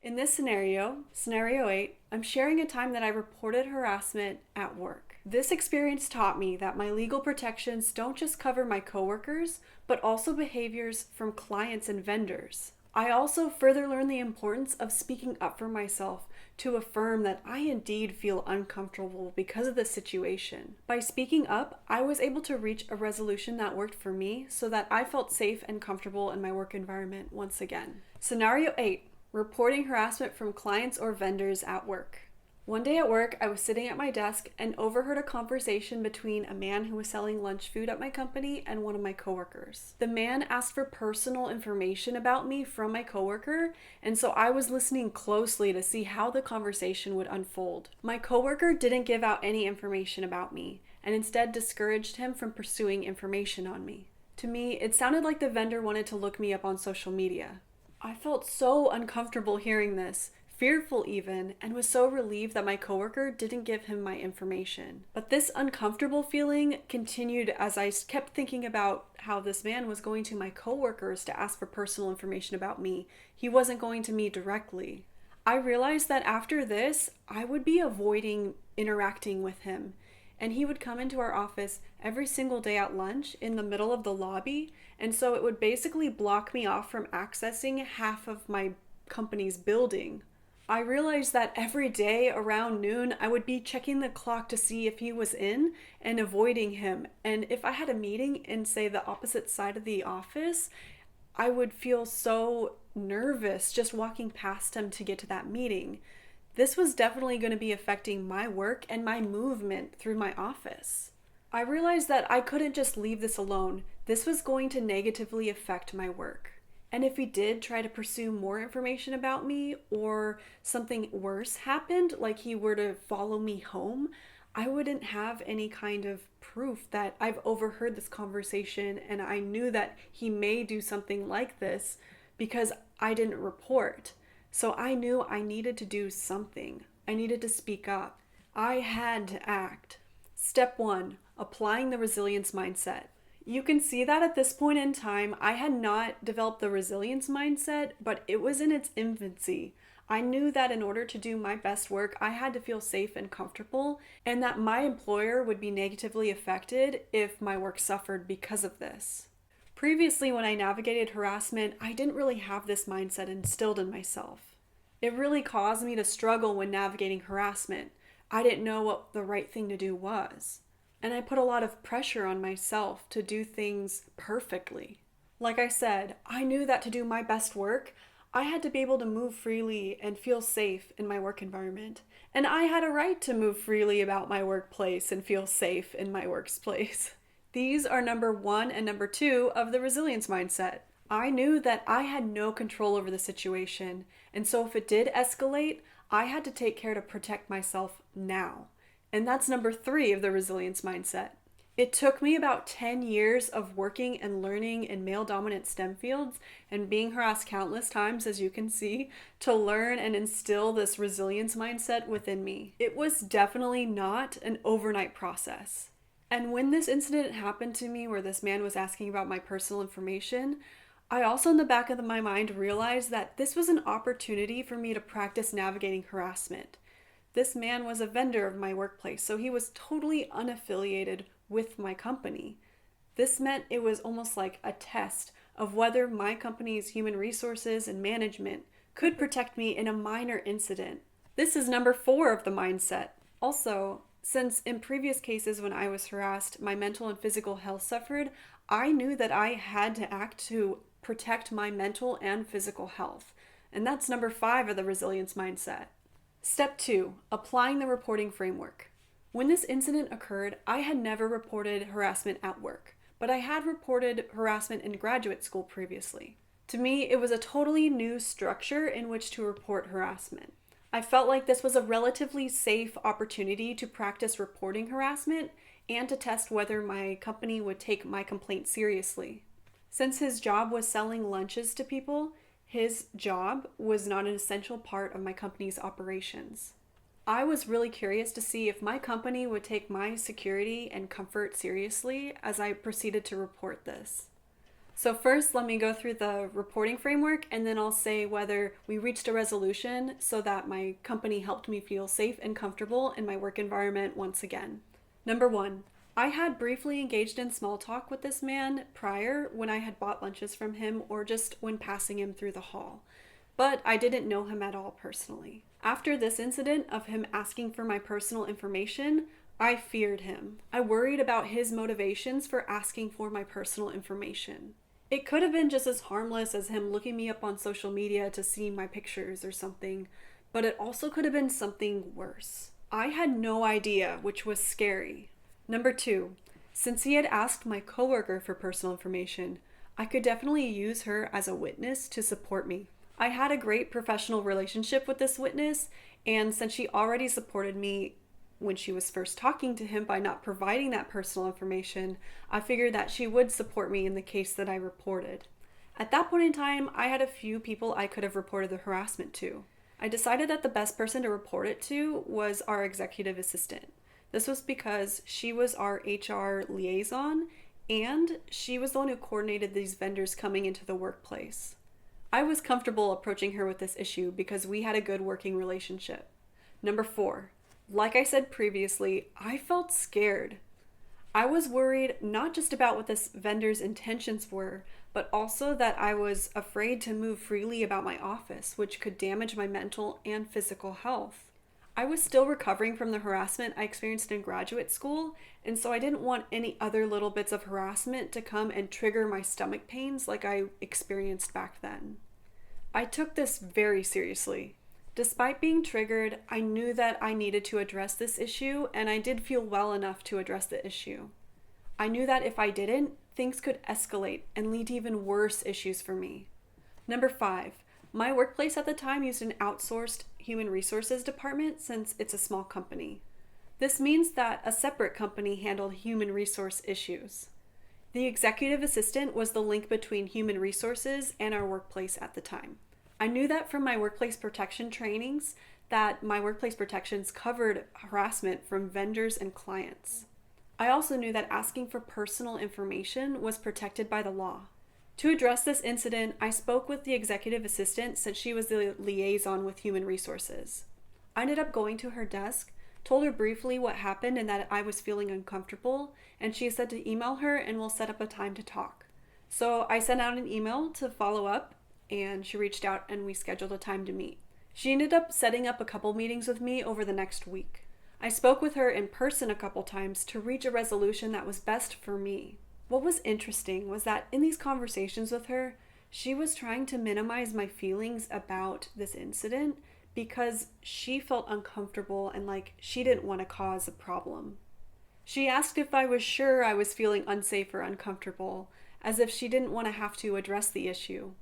In this scenario 8, I'm sharing a time that I reported harassment at work. This experience taught me that my legal protections don't just cover my coworkers, but also behaviors from clients and vendors. I also further learned the importance of speaking up for myself to affirm that I indeed feel uncomfortable because of the situation. By speaking up, I was able to reach a resolution that worked for me so that I felt safe and comfortable in my work environment once again. Scenario 8. Reporting harassment from clients or vendors at work. One day at work, I was sitting at my desk and overheard a conversation between a man who was selling lunch food at my company and one of my coworkers. The man asked for personal information about me from my coworker, and so I was listening closely to see how the conversation would unfold. My coworker didn't give out any information about me, and instead discouraged him from pursuing information on me. To me, it sounded like the vendor wanted to look me up on social media. I felt so uncomfortable hearing this, fearful even, and was so relieved that my coworker didn't give him my information. But this uncomfortable feeling continued as I kept thinking about how this man was going to my coworkers to ask for personal information about me. He wasn't going to me directly. I realized that after this, I would be avoiding interacting with him. And he would come into our office every single day at lunch in the middle of the lobby, and so it would basically block me off from accessing half of my company's building. I realized that every day around noon, I would be checking the clock to see if he was in and avoiding him. And if I had a meeting in, say, the opposite side of the office, I would feel so nervous just walking past him to get to that meeting. This was definitely going to be affecting my work and my movement through my office. I realized that I couldn't just leave this alone. This was going to negatively affect my work. And if he did try to pursue more information about me or something worse happened, like he were to follow me home, I wouldn't have any kind of proof that I've overheard this conversation and I knew that he may do something like this because I didn't report. So I knew I needed to do something. I needed to speak up. I had to act. Step 1, applying the resilience mindset. You can see that at this point in time, I had not developed the resilience mindset, but it was in its infancy. I knew that in order to do my best work, I had to feel safe and comfortable, and that my employer would be negatively affected if my work suffered because of this. Previously, when I navigated harassment, I didn't really have this mindset instilled in myself. It really caused me to struggle when navigating harassment. I didn't know what the right thing to do was. And I put a lot of pressure on myself to do things perfectly. Like I said, I knew that to do my best work, I had to be able to move freely and feel safe in my work environment. And I had a right to move freely about my workplace and feel safe in my workplace. These are number 1 and number 2 of the resilience mindset. I knew that I had no control over the situation, and so if it did escalate, I had to take care to protect myself now. And that's number 3 of the resilience mindset. It took me about 10 years of working and learning in male-dominant STEM fields and being harassed countless times, as you can see, to learn and instill this resilience mindset within me. It was definitely not an overnight process. And when this incident happened to me where this man was asking about my personal information, I also in the back of my mind realized that this was an opportunity for me to practice navigating harassment. This man was a vendor of my workplace, so he was totally unaffiliated with my company. This meant it was almost like a test of whether my company's human resources and management could protect me in a minor incident. This is number 4 of the mindset. Also, since in previous cases when I was harassed, my mental and physical health suffered, I knew that I had to act to protect my mental and physical health. And that's number 5 of the resilience mindset. Step 2, applying the reporting framework. When this incident occurred, I had never reported harassment at work, but I had reported harassment in graduate school previously. To me, it was a totally new structure in which to report harassment. I felt like this was a relatively safe opportunity to practice reporting harassment and to test whether my company would take my complaint seriously. Since his job was selling lunches to people, his job was not an essential part of my company's operations. I was really curious to see if my company would take my security and comfort seriously as I proceeded to report this. So first, let me go through the reporting framework, and then I'll say whether we reached a resolution so that my company helped me feel safe and comfortable in my work environment once again. Number 1, I had briefly engaged in small talk with this man prior when I had bought lunches from him or just when passing him through the hall, but I didn't know him at all personally. After this incident of him asking for my personal information, I feared him. I worried about his motivations for asking for my personal information. It could have been just as harmless as him looking me up on social media to see my pictures or something, but it also could have been something worse. I had no idea, which was scary. Number 2, since he had asked my coworker for personal information, I could definitely use her as a witness to support me. I had a great professional relationship with this witness, and since she already supported me when she was first talking to him by not providing that personal information, I figured that she would support me in the case that I reported. At that point in time, I had a few people I could have reported the harassment to. I decided that the best person to report it to was our executive assistant. This was because she was our HR liaison, and she was the one who coordinated these vendors coming into the workplace. I was comfortable approaching her with this issue because we had a good working relationship. Number 4, like I said previously, I felt scared. I was worried not just about what this vendor's intentions were, but also that I was afraid to move freely about my office, which could damage my mental and physical health. I was still recovering from the harassment I experienced in graduate school, and so I didn't want any other little bits of harassment to come and trigger my stomach pains like I experienced back then. I took this very seriously. Despite being triggered, I knew that I needed to address this issue, and I did feel well enough to address the issue. I knew that if I didn't, things could escalate and lead to even worse issues for me. Number 5, my workplace at the time used an outsourced human resources department since it's a small company. This means that a separate company handled human resource issues. The executive assistant was the link between human resources and our workplace at the time. I knew that from my workplace protection trainings that my workplace protections covered harassment from vendors and clients. I also knew that asking for personal information was protected by the law. To address this incident, I spoke with the executive assistant since she was the liaison with human resources. I ended up going to her desk, told her briefly what happened and that I was feeling uncomfortable, and she said to email her and we'll set up a time to talk. So I sent out an email to follow up, and she reached out and we scheduled a time to meet. She ended up setting up a couple meetings with me over the next week. I spoke with her in person a couple times to reach a resolution that was best for me. What was interesting was that in these conversations with her, she was trying to minimize my feelings about this incident because she felt uncomfortable and like she didn't want to cause a problem. She asked if I was sure I was feeling unsafe or uncomfortable, as if she didn't want to have to address the issue.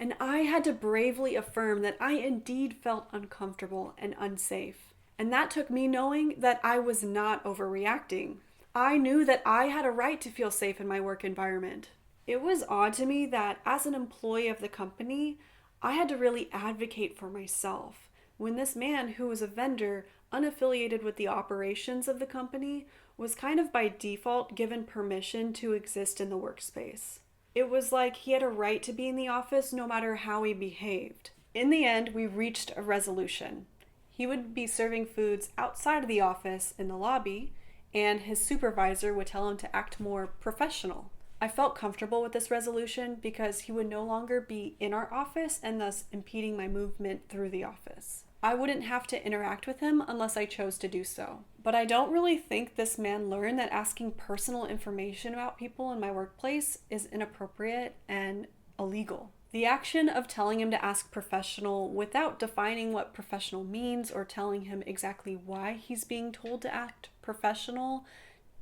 And I had to bravely affirm that I indeed felt uncomfortable and unsafe. And that took me knowing that I was not overreacting. I knew that I had a right to feel safe in my work environment. It was odd to me that as an employee of the company, I had to really advocate for myself when this man, who was a vendor unaffiliated with the operations of the company, was kind of by default given permission to exist in the workspace. It was like he had a right to be in the office no matter how he behaved. In the end, we reached a resolution. He would be serving foods outside of the office in the lobby, and his supervisor would tell him to act more professional. I felt comfortable with this resolution because he would no longer be in our office and thus impeding my movement through the office. I wouldn't have to interact with him unless I chose to do so. But I don't really think this man learned that asking personal information about people in my workplace is inappropriate and illegal. The action of telling him to ask professional without defining what professional means or telling him exactly why he's being told to act professional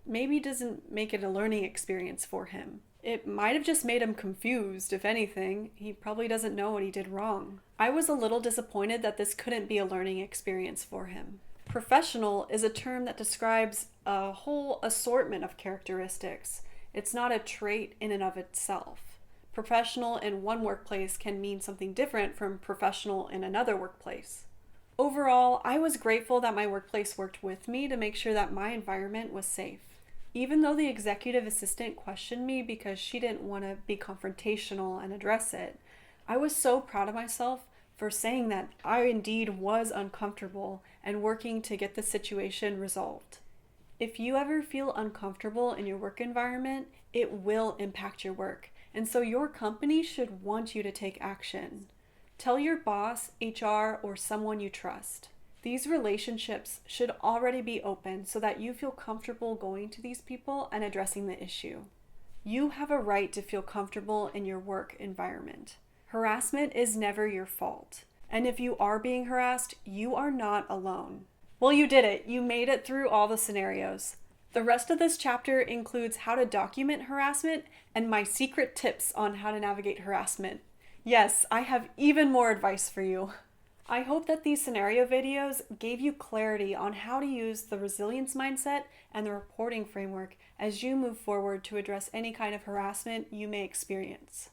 maybe doesn't make it a learning experience for him. It might have just made him confused, if anything. He probably doesn't know what he did wrong. I was a little disappointed that this couldn't be a learning experience for him. Professional is a term that describes a whole assortment of characteristics. It's not a trait in and of itself. Professional in one workplace can mean something different from professional in another workplace. Overall, I was grateful that my workplace worked with me to make sure that my environment was safe. Even though the executive assistant questioned me because she didn't want to be confrontational and address it, I was so proud of myself for saying that I indeed was uncomfortable and working to get the situation resolved. If you ever feel uncomfortable in your work environment, it will impact your work, and so your company should want you to take action. Tell your boss, HR, or someone you trust. These relationships should already be open so that you feel comfortable going to these people and addressing the issue. You have a right to feel comfortable in your work environment. Harassment is never your fault. And if you are being harassed, you are not alone. Well, you did it. You made it through all the scenarios. The rest of this chapter includes how to document harassment and my secret tips on how to navigate harassment. Yes, I have even more advice for you. I hope that these scenario videos gave you clarity on how to use the resilience mindset and the reporting framework as you move forward to address any kind of harassment you may experience.